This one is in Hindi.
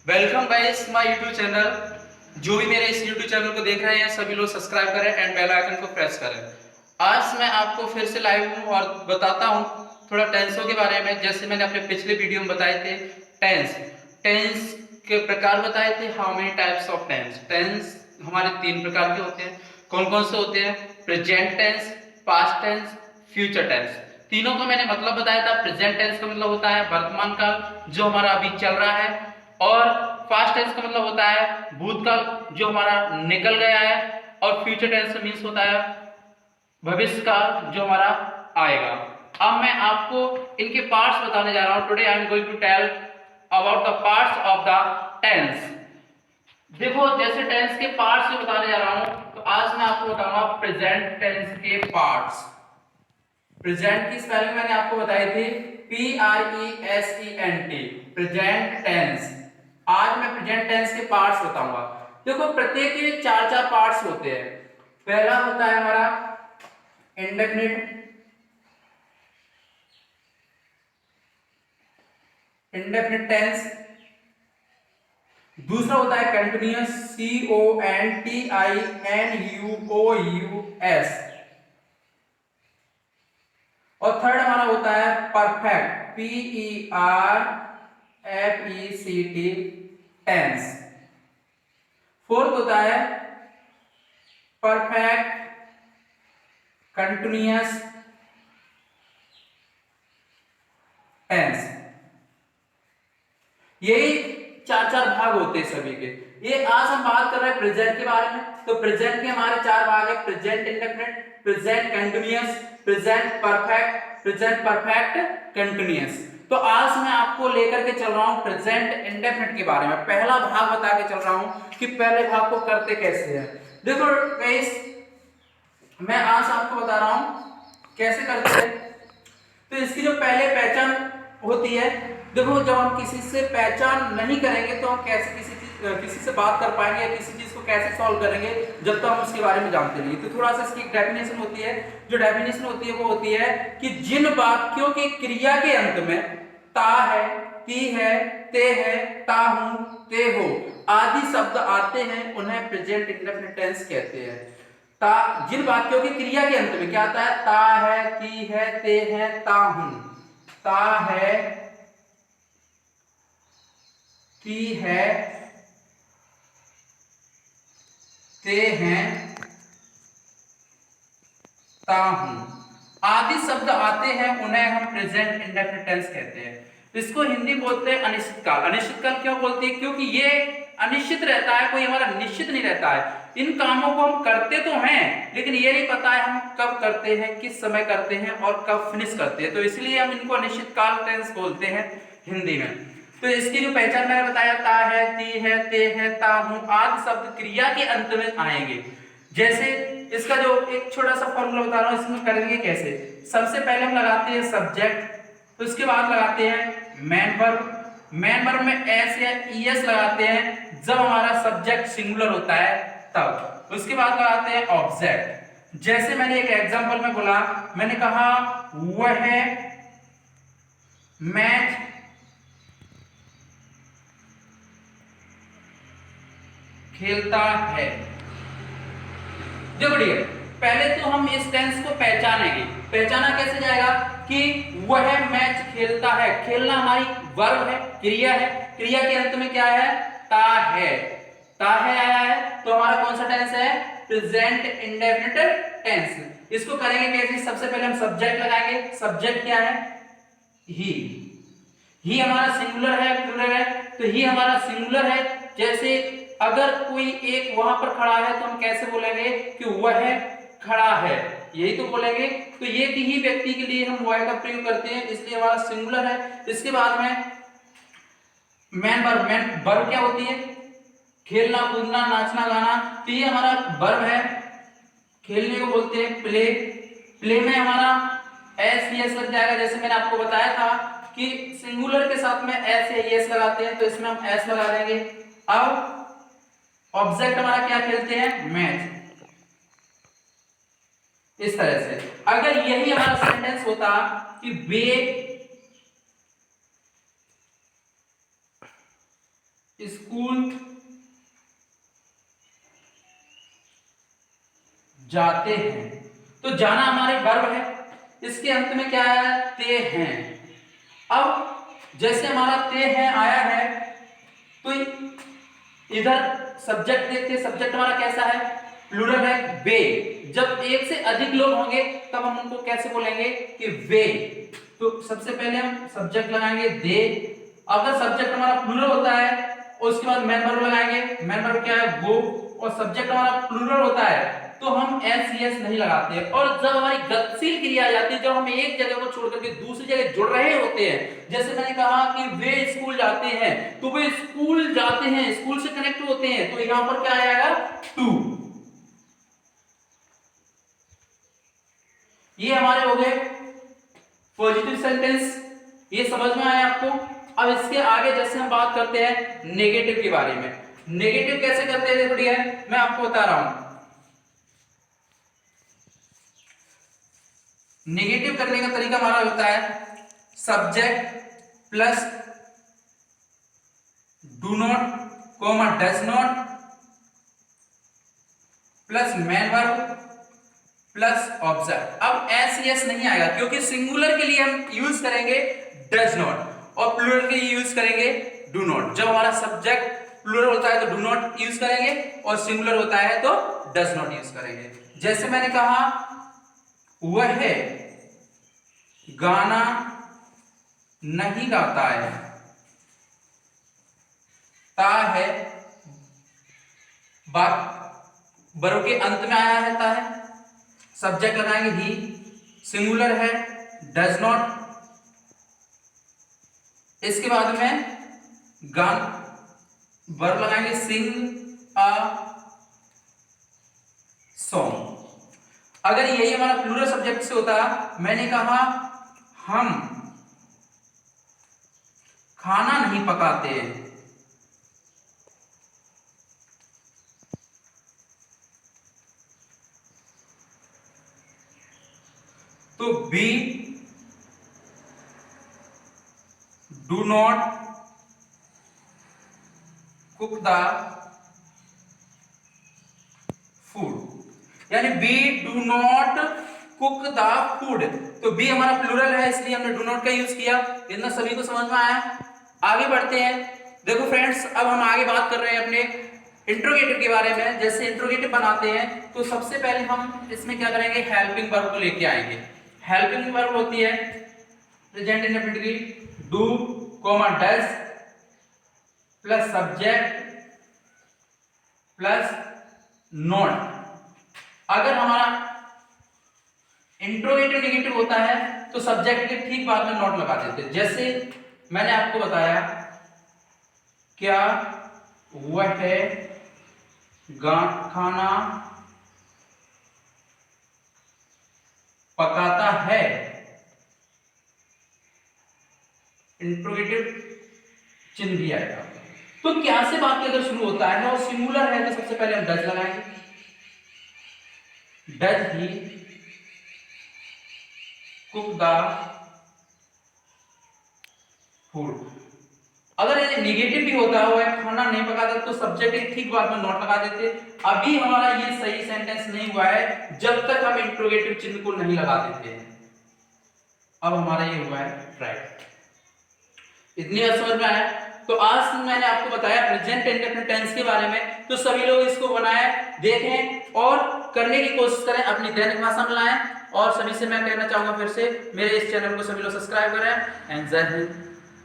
Welcome guys my YouTube channel. जो भी मेरे इस यूट्यूब चैनल को देख रहे हैं सभी लोग सब्सक्राइब करें एंड बेल आइकन को प्रेस करें। आज मैं आपको फिर से लाइव हूँ और बताता हूँ थोड़ा टेंसों के बारे में। जैसे मैंने अपने पिछले वीडियो में बताए थे टेंस टेंस के प्रकार बताए थे। How many types of tense. Tense हमारे तीन प्रकार के होते हैं। कौन कौन से होते हैं? Present tense, past tense, future tense. तीनों का मैंने मतलब बताया था। प्रेजेंट टेंस का मतलब होता है वर्तमान काल जो हमारा अभी चल रहा है, और पास्ट टेंस का मतलब होता है भूतकाल जो हमारा निकल गया है, और फ्यूचर टेंस का मीन्स होता है भविष्य काल जो हमारा आएगा। अब मैं आपको इनके पार्ट्स बताने जा रहा हूं। Today I am going to tell about the parts of the tense. देखो, जैसे टेंस के पार्ट्स जो बताने जा रहा हूं, तो आज मैं आपको बताऊंगा प्रेजेंट टेंस के पार्ट्स। प्रेजेंट की स्पेलिंग मैंने आपको बताई थी PRESENT, प्रेजेंट टेंस। आज मैं प्रेजेंट टेंस के पार्ट्स बताऊंगा। देखो, प्रत्येक के चार चार पार्ट्स होते हैं। पहला होता है हमारा इंडेफिनिट इंडेफिनिट टेंस। दूसरा होता है कंटिन्यूअस, CONTINUOUS। और थर्ड हमारा होता है परफेक्ट, PERFECT टेंस। फोर्थ होता है परफेक्ट कंटिन्यूअस टेंस। यही चार चार भाग होते हैं सभी के। ये आज हम बात कर रहे हैं प्रेजेंट के बारे में। तो प्रेजेंट के हमारे चार भाग है: present indefinite, present continuous, present perfect, present perfect continuous. तो आज मैं आपको लेकर के चल रहा हूं प्रेजेंट इंडेफिनिट के बारे में। पहला भाग बता के चल रहा हूं कि पहले भाग को करते कैसे हैं। देखो गाइस, मैं आज आपको बता रहा हूं कैसे करते हैं। तो इसकी जो पहले पहचान होती है, देखो जब हम किसी से पहचान नहीं करेंगे तो हम कैसे किसी से बात कर पाएंगे, या किसी चीज को कैसे सॉल्व करेंगे जब तक हम उसके बारे में जानते नहीं। तो थोड़ा सा इसकी डेफिनेशन होती है। जो डेफिनेशन होती है वो होती है कि जिन वाक्यों की क्रिया के अंत में ता है, ती है, ते है, ता हूं, ते हो आदि शब्द आते हैं उन्हें प्रेजेंट इंडेफिनिट टेंस कहते हैं। ता जिन वाक्यों की क्रिया के अंत में क्या आता है? ता है, ती है, ते है, ता हूं। ता है, ती है, ते हैं, ता हूं आदि शब्द आते हैं उन्हें हम प्रेजेंट इंडेफिनिट टेंस कहते हैं। इसको हिंदी बोलते हैं अनिश्चित काल। अनिश्चित काल क्यों बोलते हैं? क्योंकि ये अनिश्चित रहता है, कोई हमारा निश्चित नहीं रहता है। इन कामों को हम करते तो हैं, लेकिन ये नहीं पता है हम कब करते हैं, किस समय करते हैं और कब फिनिश करते हैं। तो इसलिए हम इनको अनिश्चित काल टेंस बोलते हैं हिंदी में। तो इसकी जो पहचान मैंने बताया, ता है, ती है, ते है, ता हूं आदि शब्द क्रिया के अंत में आएंगे। जैसे इसका जो एक छोटा सा फॉर्मूला बता रहा हूं, इसमें करेंगे कैसे। सबसे पहले हम लगाते हैं सब्जेक्ट, तो उसके बाद लगाते हैं मैन वर्ब। मैन वर्ब में एस या ईएस लगाते हैं जब हमारा सब्जेक्ट सिंगुलर होता है तब। उसके बाद लगाते हैं ऑब्जेक्ट। जैसे मैंने एक एग्जांपल में बोला, मैंने कहा वह मैच खेलता है। देखो डियर, पहले तो हम इस टेंस को पहचानेंगे। पहचाना कैसे जाएगा कि वह मैच खेलता है। खेलना हमारी वर्ब है, क्रिया है। क्रिया के अंत में क्या है? ता है। ता है आया है, तो हमारा कौन सा टेंस है? Present indefinite tense. इसको करेंगे कैसे? सबसे पहले हम सब्जेक्ट लगाएंगे। सब्जेक्ट क्या है? ही। ही हमारा सिंगुलर है, प्लूरल है? तो ही हमारा सिंगुलर है। जैसे अगर कोई एक वहां पर खड़ा है तो हम कैसे बोलेंगे कि वह खड़ा है, यही तो बोलेंगे। तो ये कि ही व्यक्ति के लिए हम वह का प्रयोग करते हैं, इसलिए हमारा सिंगुलर है। इसके बाद में मैन वर्ब। मैन वर्ब क्या होती है? खेलना, कूदना, नाचना, गाना। तो ये हमारा वर्ब है। खेलने को बोलते हैं प्ले। प्ले में हमारा एस यस लग जाएगा। जैसे मैंने आपको बताया था कि सिंगुलर के साथ में एस या यस लगाते हैं, तो इसमें हम एस लगा देंगे। अब ऑब्जेक्ट हमारा क्या खेलते हैं? मैच। इस तरह से अगर यही हमारा सेंटेंस होता कि वे स्कूल जाते हैं। तो जाना हमारे वर्ब है, इसके अंत में क्या आया, ते हैं। अब जैसे हमारा ते हैं आया है, तो इधर सब्जेक्ट देखते, सब्जेक्ट हमारा कैसा है, प्लूरल है, वे। जब एक से अधिक लोग होंगे तब हम उनको कैसे बोलेंगे कि वे। तो सबसे पहले हम सब्जेक्ट लगाएंगे दे। अगर सब्जेक्ट हमारा प्लूरल होता है उसके बाद मेन वर्ब लगाएंगे, मेन वर्ब क्या है, वो। और सब्जेक्ट हमारा प्लूरल होता है तो हम एस यस नहीं लगाते। और जब हमारी गतिशील क्रिया आ जाती है, जब हम एक जगह को छोड़ करके दूसरी जगह जुड़ रहे होते हैं, जैसे मैंने कहा कि वे स्कूल जाते हैं, तो वे स्कूल जाते हैं, स्कूल से कनेक्ट होते हैं, तो यहां पर क्या आएगा, टू। ये हमारे हो गए पॉजिटिव सेंटेंस, ये समझ में आया आपको। अब इसके आगे जैसे हम बात करते हैं नेगेटिव के बारे में। नेगेटिव कैसे करते हैं देखो डियर, मैं आपको बता रहा हूं। नेगेटिव करने का तरीका हमारा होता है subject plus do not comma does not plus main verb plus observe. अब एस यस नहीं आएगा क्योंकि सिंगुलर के लिए हम यूज करेंगे डज नॉट और प्लूरल के लिए यूज करेंगे डू नॉट। जब हमारा सब्जेक्ट प्लूरल होता है तो डू नॉट यूज करेंगे और सिंगुलर होता है तो डज नॉट यूज करेंगे। जैसे मैंने कहा वह गाना नहीं गाता है, ता है बात वर्ब के अंत में आया है, ता है, सब्जेक्ट लगाएंगे ही, सिंगुलर है डज नॉट, इसके बाद में गान वर्ब लगाएंगे सिंग अ सॉन्ग। अगर यही हमारा प्लूरल सब्जेक्ट से होता, मैंने कहा हम खाना नहीं पकाते हैं, तो we do not cook the food, यानी we do not cook the food. तो बी हमारा प्लूरल है इसलिए हमने डू नॉट का यूज किया। इतना सभी को समझ में आया। आगे बढ़ते हैं। देखो फ्रेंड्स, अब हम आगे बात कर रहे हैं अपने इंट्रोगेटिव के बारे में। जैसे इंट्रोगेटिव बनाते हैं तो सबसे पहले हम इसमें क्या करेंगे, हेल्पिंग वर्ब को लेके आएंगे। हेल्पिंग वर्ब होती है present indefinite do comma does plus subject plus not. अगर हमारा इंट्रोगेटिव नेगेटिव होता है तो सब्जेक्ट के ठीक बाद में नॉट लगा देते हैं। जैसे मैंने आपको बताया, क्या वह खाना पकाता है, इंट्रोगेटिव चिन्ह दिया है। तो क्या से वाक्य अगर शुरू होता है और सिंगुलर है तो सबसे पहले हम डज लगाएंगे, does he cook the food. अगर ये नेगेटिव भी होता है, खाना नहीं पकाता, तो सब्जेक्ट के ठीक बाद में नॉट लगा देते। अभी हमारा ये सही सेंटेंस नहीं हुआ है जब तक हम इंट्रोगेटिव चिन्ह को नहीं लगा देते हैं। अब हमारा ये हुआ है राइट। इतनी बात समझ में आया। तो आज मैंने आपको बताया प्रेजेंट इंडेफिनिट टेंस के बारे में। तो सभी लोग इसको बनाएं, देखें और करने की कोशिश करें, अपनी दैनिक भाषा में लाएं। और सभी से मैं कहना चाहूंगा फिर से, मेरे इस चैनल को सभी लोग सब्सक्राइब करें। एंड जय हिंद।